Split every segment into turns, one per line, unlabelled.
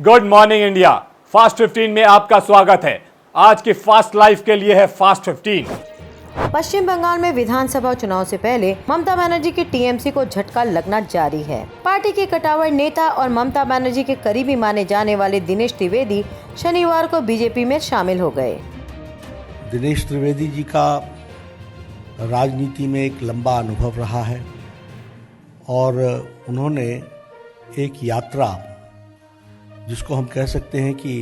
Good morning India. Fast 15 में आपका स्वागत है। आज की फास्ट लाइफ के लिए है फास्ट 15।
पश्चिम बंगाल में विधानसभा चुनाव से पहले ममता बनर्जी की टीएमसी को झटका लगना जारी है। पार्टी के कटावर नेता और ममता बनर्जी के करीबी माने जाने वाले दिनेश त्रिवेदी शनिवार को बीजेपी में शामिल हो गए।
दिनेश त्रिवेदी जी का राजनीति में एक लंबा अनुभव रहा है और उन्होंने एक यात्रा, जिसको हम कह सकते हैं कि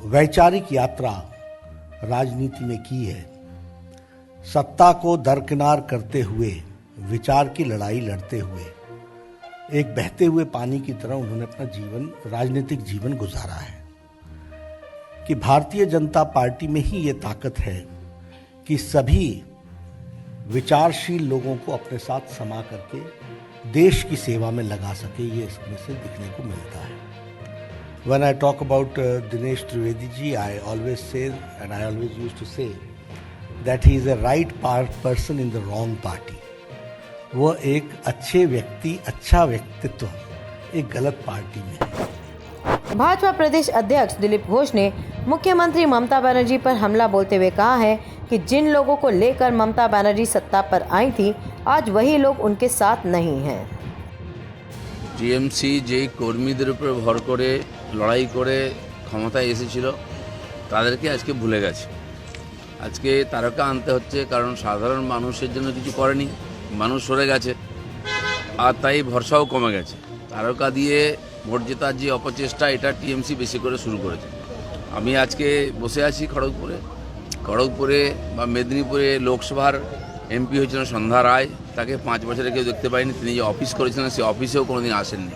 वैचारिक यात्रा राजनीति में की है। सत्ता को दरकिनार करते हुए, विचार की लड़ाई लड़ते हुए, एक बहते हुए पानी की तरह उन्होंने अपना जीवन, राजनीतिक जीवन गुजारा है। कि भारतीय जनता पार्टी में ही ये ताकत है कि सभी विचारशील लोगों को अपने साथ समा करके देश की सेवा में लगा सके, ये इसमें से दिखने को मिलता है। When I talk about Dinesh Trivedi ji, I always say, and I always used to say, that he is a right person in the wrong party. वह एक अच्छे व्यक्ति, अच्छा व्यक्तित्व एक गलत पार्टी में है।
भाजपा प्रदेश अध्यक्ष दिलीप घोष ने मुख्यमंत्री ममता बनर्जी पर हमला बोलते हुए कहा है कि जिन लोगों को लेकर ममता बनर्जी सत्ता पर आई थी, आज वही लोग उनके साथ नहीं हैं।
টিএমসি যেই কর্মীদের উপর ভর করে লড়াই করে ক্ষমতায় এসেছিল তাদেরকে আজকে ভুলে গেছে। আজকে তারকা আনতে হচ্ছে, কারণ সাধারণ মানুষের জন্য কিছু করেনি, মানুষ সরে গেছে আর তাই ভরসাও কমে গেছে। তারকা দিয়ে ভোট জেতার যে অপচেষ্টা, এটা টিএমসি বেশি করে শুরু করেছে। আমি আজকে বসে আছি খড়গপুরে বা মেদিনীপুরে লোকসভার এমপি হয়েছিলেন সন্ধ্যা রায়, তাকে 5 বছরে কেউ দেখতে পায়নি। তিনি যে অফিস করেছিলেন সেই অফিসেও কোনোদিন আসেননি।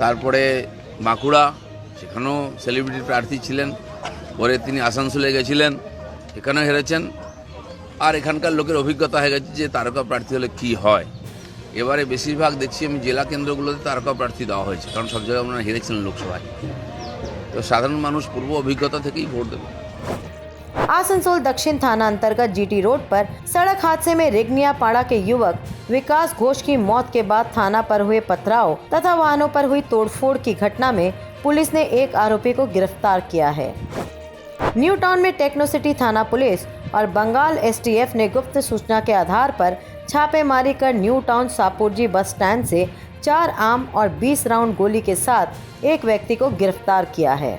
তারপরে বাঁকুড়া, সেখানেও সেলিব্রিটি প্রার্থী ছিলেন, পরে তিনি আসানসোলে গেছিলেন, এখানেও হেরেছেন। আর এখানকার লোকের অভিজ্ঞতা হয়ে গেছে যে তারকা প্রার্থী হলে কী হয়। এবারে বেশিরভাগ দেখছি আমি জেলা কেন্দ্রগুলোতে তারকা প্রার্থী দেওয়া হয়েছে, কারণ সব জায়গায় ওনারা হেরেছিলেন লোকসভায়। তো সাধারণ মানুষ পূর্ব অভিজ্ঞতা থেকেই ভোট দেবে।
आसनसोल दक्षिण थाना अंतर्गत जीटी रोड पर सड़क हादसे में रेगनियापाड़ा के युवक विकास घोष की मौत के बाद थाना पर हुए पथराव तथा वाहनों पर हुई तोड़फोड़ की घटना में पुलिस ने एक आरोपी को गिरफ्तार किया है। न्यू टाउन में टेक्नोसिटी थाना पुलिस और बंगाल एसटीएफ ने गुप्त सूचना के आधार पर छापेमारी कर new town Shapoorji bus stand से 4 आम और 20 राउंड गोली के साथ एक व्यक्ति को गिरफ्तार किया है।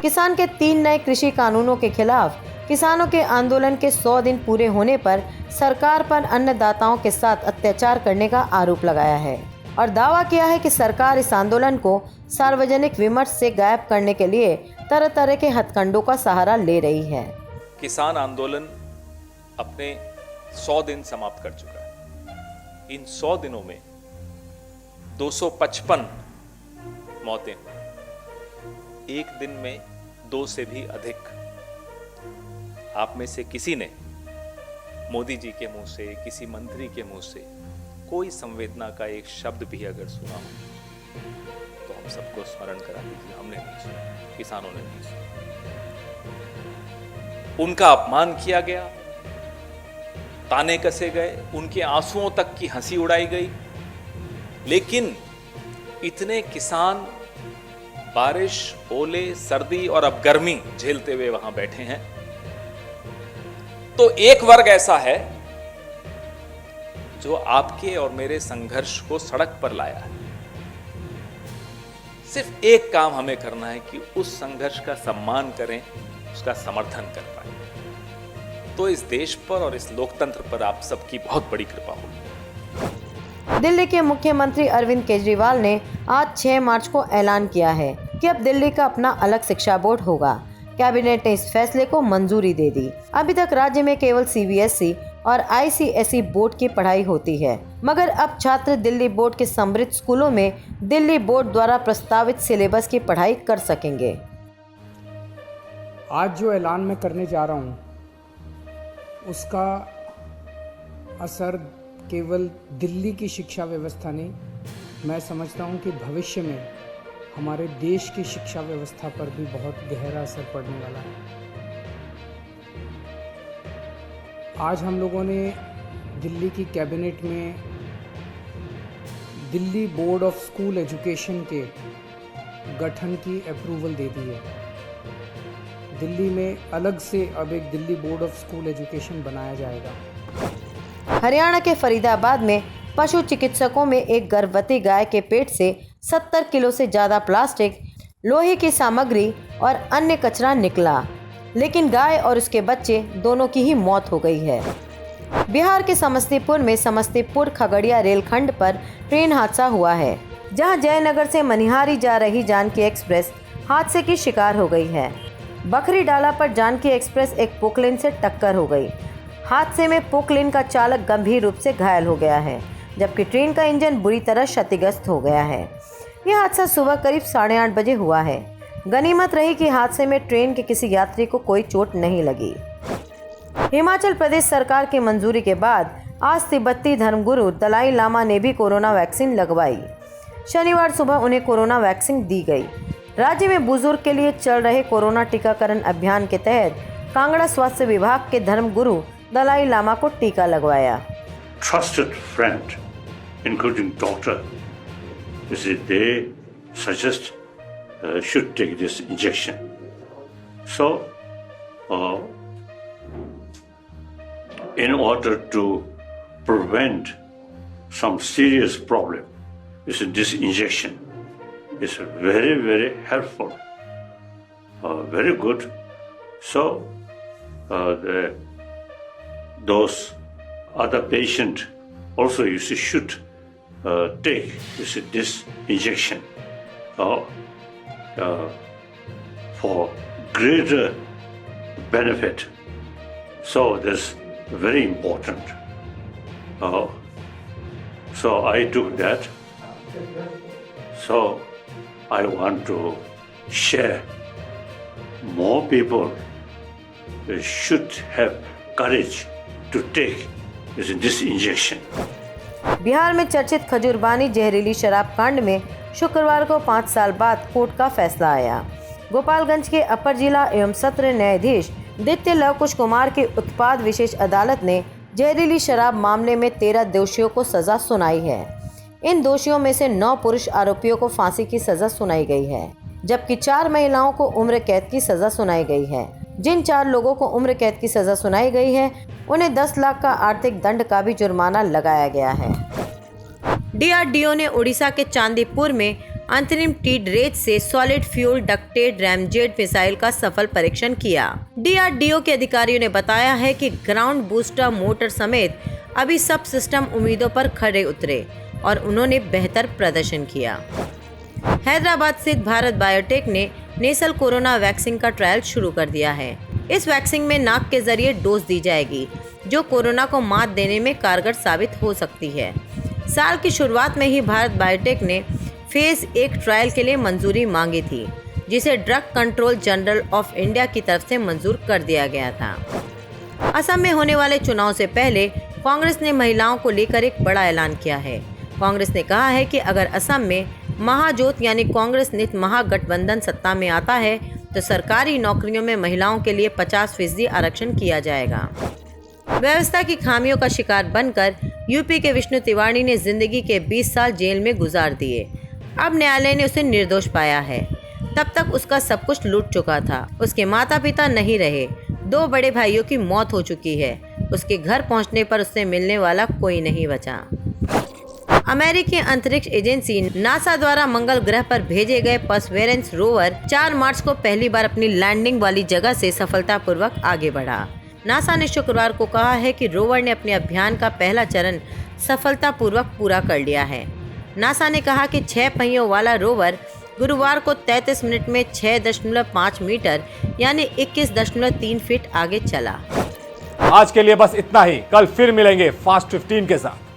किसान के 3 नए कृषि कानूनों के खिलाफ किसानों के आंदोलन के 100 दिन पूरे होने पर सरकार पर अन्नदाताओं के साथ अत्याचार करने का आरोप लगाया है और दावा किया है कि सरकार इस आंदोलन को सार्वजनिक विमर्श से गायब करने के लिए तरह तरह के हथकंडों का सहारा ले रही है।
किसान आंदोलन अपने 100 दिन समाप्त कर चुका है। इन 100 दिनों में 255 मौतें, एक दिन में 2 से भी अधिक। आप में से किसी ने मोदी जी के मुंह से, किसी मंत्री के मुंह से कोई संवेदना का एक शब्द भी अगर सुना हो तो हम सबको स्मरण करा दीजिए, हमने नहीं सुना, किसानों ने नहीं सुना। उनका अपमान किया गया, ताने कसे गए, उनके आंसुओं तक की हंसी उड़ाई गई। लेकिन इतने किसान बारिश, ओले, सर्दी और अब गर्मी झेलते हुए वहां बैठे हैं, तो एक वर्ग ऐसा है जो आपके और मेरे संघर्ष को सड़क पर लाया है। सिर्फ एक काम हमें करना है कि उस संघर्ष का सम्मान करें, उसका समर्थन कर पाए, तो इस देश पर और इस लोकतंत्र पर आप सबकी बहुत बड़ी कृपा होगी।
दिल्ली के मुख्यमंत्री अरविंद केजरीवाल ने आज 6 मार्च को ऐलान किया है कि अब दिल्ली का अपना अलग शिक्षा बोर्ड होगा। कैबिनेट ने इस फैसले को मंजूरी दे दी। अभी तक राज्य में केवल सीबीएसई और आईसीएसई बोर्ड की पढ़ाई होती है, मगर अब छात्र दिल्ली बोर्ड के समृद्ध स्कूलों में दिल्ली बोर्ड द्वारा प्रस्तावित सिलेबस की पढ़ाई कर सकेंगे।
आज जो ऐलान मैं करने जा रहा हूँ उसका असर केवल दिल्ली की शिक्षा व्यवस्था नहीं, मैं समझता हूँ कि भविष्य में हमारे देश की शिक्षा व्यवस्था पर भी बहुत गहरा असर पड़ने वाला है। आज हम लोगों ने दिल्ली की कैबिनेट में Delhi board of school education के गठन की अप्रूवल दे दी है। दिल्ली में अलग से अब एक Delhi board of school education बनाया जाएगा।
हरियाणा के फरीदाबाद में पशु चिकित्सकों में एक गर्भवती गाय के पेट से 70 किलो से ज़्यादा प्लास्टिक, लोहे की सामग्री और अन्य कचरा निकला, लेकिन गाय और उसके बच्चे दोनों की ही मौत हो गई है। बिहार के समस्तीपुर में समस्तीपुर खगड़िया रेलखंड पर ट्रेन हादसा हुआ है, जहां जयनगर से मनिहारी जा रही जानकी एक्सप्रेस हादसे की शिकार हो गई है। बखरी डाला पर जानकी एक्सप्रेस एक पोकलेन से टक्कर हो गई। हादसे में पोकलेन का चालक गंभीर रूप से घायल हो गया है, जबकि ट्रेन का इंजन बुरी तरह क्षतिग्रस्त हो गया है। यह हादसा सुबह करीब 8:30 बजे हुआ है। गनीमत रही कि हादसे में ट्रेन के किसी यात्री को कोई चोट नहीं लगी। हिमाचल प्रदेश सरकार की मंजूरी के बाद आज तिब्बती धर्मगुरु दलाई लामा ने भी कोरोना वैक्सीन लगवाई। शनिवार सुबह उन्हें कोरोना वैक्सीन दी गई। राज्य में बुजुर्ग के लिए चल रहे कोरोना टीकाकरण अभियान के तहत कांगड़ा स्वास्थ्य विभाग के धर्मगुरु दलाई लामा को टीका लगवाया।
Trusted friend, including doctor, they suggest should take this injection. So, in order to prevent some serious problem, this injection is very, very helpful, very good. So, those other patient also should take this injection for greater benefit. So that's very important. So I took that. So I want to share. More people should have courage to take this injection.
Bihar में चर्चित खजूरबानी जहरीली शराब कांड में शुक्रवार को 5 साल बाद कोर्ट का फैसला आया। गोपालगंज के अपर जिला एवं सत्र न्यायाधीश दित्य लवकुश कुमार की उत्पाद विशेष अदालत ने जहरीली शराब मामले में 13 दोषियों को सजा सुनाई है। इन दोषियों में से 9 पुरुष आरोपियों को फांसी की सजा सुनाई गई है, जबकि 4 महिलाओं को उम्र कैद की सजा सुनाई गई है। जिन 4 लोगों को उम्र कैद की सजा सुनाई गई है, उन्हें 10 लाख का आर्थिक दंड का भी जुर्माना लगाया गया है। DRDO ने उड़ीसा के चांदीपुर में अंतरिम टीड रेज से solid fuel ducted ramjet missile का सफल परीक्षण किया। DRDO के अधिकारियों ने बताया है कि ग्राउंड बूस्टर मोटर समेत अभी सब सिस्टम उम्मीदों पर खरे उतरे और उन्होंने बेहतर प्रदर्शन किया। हैदराबाद स्थित भारत बायोटेक ने नेसल कोरोना वैक्सीन का ट्रायल शुरू कर दिया है। इस वैक्सीन में नाक के जरिए डोज दी जाएगी, जो कोरोना को मात देने में कारगर साबित हो सकती है। साल की शुरुआत में ही भारत बायोटेक ने फेज 1 ट्रायल के लिए मंजूरी मांगी थी, जिसे drug control general of India की तरफ से मंजूर कर दिया गया था। असम में होने वाले चुनाव से पहले कांग्रेस ने महिलाओं को लेकर एक बड़ा ऐलान किया है। कांग्रेस ने कहा है कि अगर असम में महाजोत यानी कांग्रेस नीत महागठबंधन सत्ता में आता है तो सरकारी नौकरियों में महिलाओं के लिए 50% आरक्षण किया जाएगा। व्यवस्था की खामियों का शिकार बनकर यूपी के विष्णु तिवारी ने जिंदगी के 20 साल जेल में गुजार दिए। अब न्यायालय ने उसे निर्दोष पाया है। तब तक उसका सब कुछ लूट चुका था। उसके माता पिता नहीं रहे, 2 बड़े भाइयों की मौत हो चुकी है। उसके घर पहुंचने पर उससे मिलने वाला कोई नहीं बचा। अमेरिकी अंतरिक्ष एजेंसी नासा द्वारा मंगल ग्रह पर भेजे गए परसेवरेंस रोवर 4 मार्च को पहली बार अपनी लैंडिंग वाली जगह से सफलतापूर्वक आगे बढ़ा। नासा ने शुक्रवार को कहा है कि रोवर ने अपने अभियान का पहला चरण सफलतापूर्वक पूरा कर लिया है। नासा ने कहा कि 6 पहियों वाला रोवर गुरुवार को 33 मिनट में 6.5 मीटर यानी 21.3 फीट आगे चला।
आज के लिए बस इतना ही। कल फिर मिलेंगे फास्ट 15 के साथ।